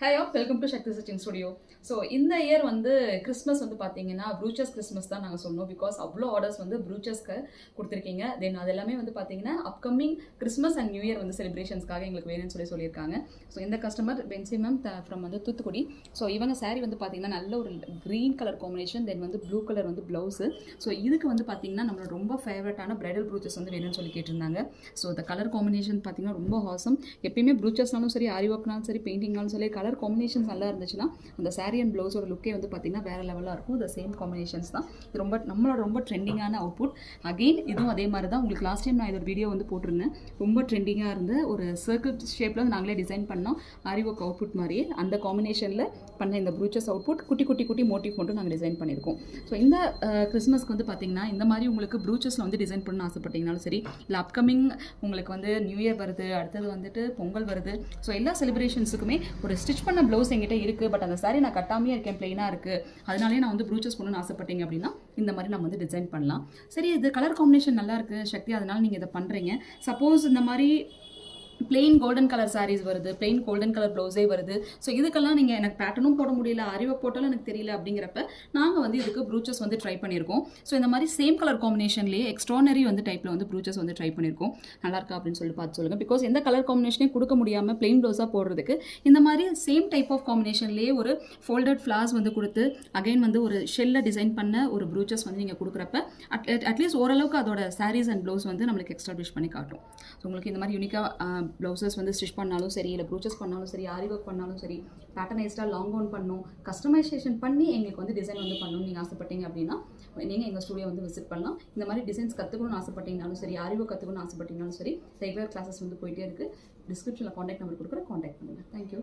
Hi all, welcome to Shakti Stitching Studio. So இந்த year வந்து Christmas வந்து பார்த்தீங்கன்னா ப்ரூச்சஸ் கிறிஸ்மஸ் தான் நாங்கள் சொன்னோம். பிகாஸ் அவ்வளோ ஆர்டர்ஸ் வந்து ப்ரூச்சஸ்க்கு கொடுத்துருக்கீங்க. தென் அது எல்லாமே வந்து பார்த்தீங்கன்னா upcoming Christmas and new year வந்து செலிப்ரேஷன்ஸ்க்காக எங்களுக்கு வேணும்னு சொல்லியிருக்காங்க. ஸோ இந்த கஸ்டமர் பென்சி மேம் ஃப்ரம் வந்து தூத்துக்குடி. ஸோ இவங்க சாரீ வந்து பார்த்தீங்கன்னா நல்ல ஒரு க்ரீன் கலர் காம்பினேஷன், தென் வந்து ப்ளூ கலர் வந்து ப்ளவுஸு. ஸோ இதுக்கு வந்து பார்த்தீங்கன்னா நம்மளோட ரொம்ப ஃபேவரட்டான பிரைடல் ப்ரூச்சஸ் வந்து வேணும்னு சொல்லி கேட்டிருந்தாங்க. ஸோ இந்த கலர் காம்பினேஷன் பார்த்தீங்கன்னா ரொம்ப ஹாசம். எப்பயுமே ப்ரூச்சஸ்னாலும் சரி, ஆரி ஒர்க்னாலும் சரி, பெயிண்டிங்னாலும் சரி, கலர் காம்பினேஷன்ஸ் நல்லா இருந்துச்சுன்னா அந்த சாரீ அண்ட் ப்ளவுஸோட லுக்கே வந்து பார்த்தீங்கன்னா வேறு லெவலாக இருக்கும். இந்த சேம் காம்பினேஷன்ஸ் தான் இது நம்மளோட ரொம்ப ட்ரெண்டிங்கான அவுட்புட். அகெயின் இதுவும் அதே மாதிரி தான். உங்களுக்கு லாஸ்ட் டைம் நான் இதோட வீடியோ வந்து போட்டிருந்தேன். ரொம்ப ட்ரெண்டிங்காக இருந்து ஒரு சர்க்கிள் ஷேப்பில் நாங்களே டிசைன் பண்ணோம். ஆரி ஒர்க் அவுட்புட் மாதிரியே அந்த காம்பினேஷனில் பண்ண இந்த ப்ரூச்சஸ் அவுட்புட் குட்டி மோட்டிவ் மட்டும் நாங்கள் டிசைன் பண்ணியிருக்கோம். ஸோ இந்த கிறிஸ்மஸ்க்கு வந்து பார்த்தீங்கன்னா இந்த மாதிரி உங்களுக்கு ப்ரூச்சஸில் வந்து டிசைன் பண்ணணும்னு ஆசைப்பட்டீங்கனாலும் சரி, இல்லை அப்கமிங் உங்களுக்கு வந்து நியூ இயர் வருது, அடுத்தது வந்துட்டு பொங்கல் வருது. ஸோ எல்லா செலிப்ரேஷன்ஸுக்குமே ஒரு ஸ்டிச் பண்ண ப்ளவுஸ் எங்கிட்ட இருக்குது, பட் அந்த சாரீ நான் கட்டாமையே இருக்கேன், பிளெயினாக இருக்குது, அதனாலே நான் வந்து ப்ரூச்சஸ் பண்ணணும்னு ஆசைப்பட்டீங்க அப்படின்னா இந்த மாதிரி நம்ம வந்து டிசைன் பண்ணலாம். சரி, இது கலர் காம்பினேஷன் நல்லா இருக்குது சக்தி, அதனால் நீங்கள் இதை பண்ணுறீங்க. சப்போஸ் இந்த மாதிரி பிளெயின் கோல்டன் கலர் சாரீஸ் வருது, பிளெயின் கோல்டன் கலர் ப்ளவுஸே வருது. ஸோ இதுக்கெல்லாம் நீங்கள் எனக்கு பேட்டர்னும் போட முடியல, அறிவை போட்டாலும் எனக்கு தெரியல அப்படிங்கிறப்ப நாங்கள் வந்து இதுக்கு ப்ரூச்சஸ் வந்து ட்ரை பண்ணியிருக்கோம். ஸோ இந்த மாதிரி சேம் கலர் காம்பினேஷன்லேயே எக்ஸ்ட்ரானரி வந்து டைப்பில் வந்து ப்ரூச்சஸ் வந்து ட்ரை பண்ணியிருக்கோம். நல்லா இருக்கா அப்படின்னு சொல்லி பார்த்து சொல்லுங்கள். பிகாஸ் எந்த கலர் காம்பினேஷனையும் கொடுக்க முடியாமல் பிளெயின் ப்ளவுஸாக போடுறதுக்கு இந்த மாதிரி சேம் டைப் ஆஃப் காம்பினேஷன்லேயே ஒரு ஃபோல்டட் ஃப்ளார்ஸ் வந்து கொடுத்து அகைன் வந்து ஒரு ஷெல்லை டிசைன் பண்ண ஒரு ப்ரூச்சஸ் வந்து நீங்கள் கொடுக்குறப்ப அட்லீஸ்ட் ஓரளவுக்கு அதோட சாரீஸ் அண்ட் ப்ளவுஸ் வந்து நம்மளுக்கு எக்ஸ்டாப்ளிஷ் பண்ணி காட்டும். ஸோ உங்களுக்கு இந்த மாதிரி யூனிக்காக ப்ளவுசஸ் வந்து ஸ்டிச் பண்ணாலும் சரி, இல்லை ப்ரூச்சஸ் பண்ணாலும் சரி, ஆரி ஒர்க் பண்ணாலும் சரி, பேட்டர்னைஸ்டாக லாங் கவுன் பண்ணணும், கஸ்டமைசேஷன் பண்ணி எங்களுக்கு வந்து டிசைன் வந்து பண்ணணும்னு நீங்கள் ஆசைப்பட்டீங்க அப்படின்னா நீங்கள் எங்கள் ஸ்டூடியோ வந்து விசிட் பண்ணலாம். இந்த மாதிரி டிசைன்ஸ் கற்றுக்கணும்னு ஆசைப்பட்டீங்கனாலும் சரி, ஆரி ஒர்க் கற்றுக்கணும்னு ஆசைப்பட்டீங்கனாலும் சரி, ரெகுலர் கிளாஸஸ் வந்து போயிட்டே இருக்குது. டிஸ்கிரிப்ஷனில் காண்டாக்ட் நம்பர் கொடுக்குற காண்டாக்ட் பண்ணுங்கள். தேங்க்யூ.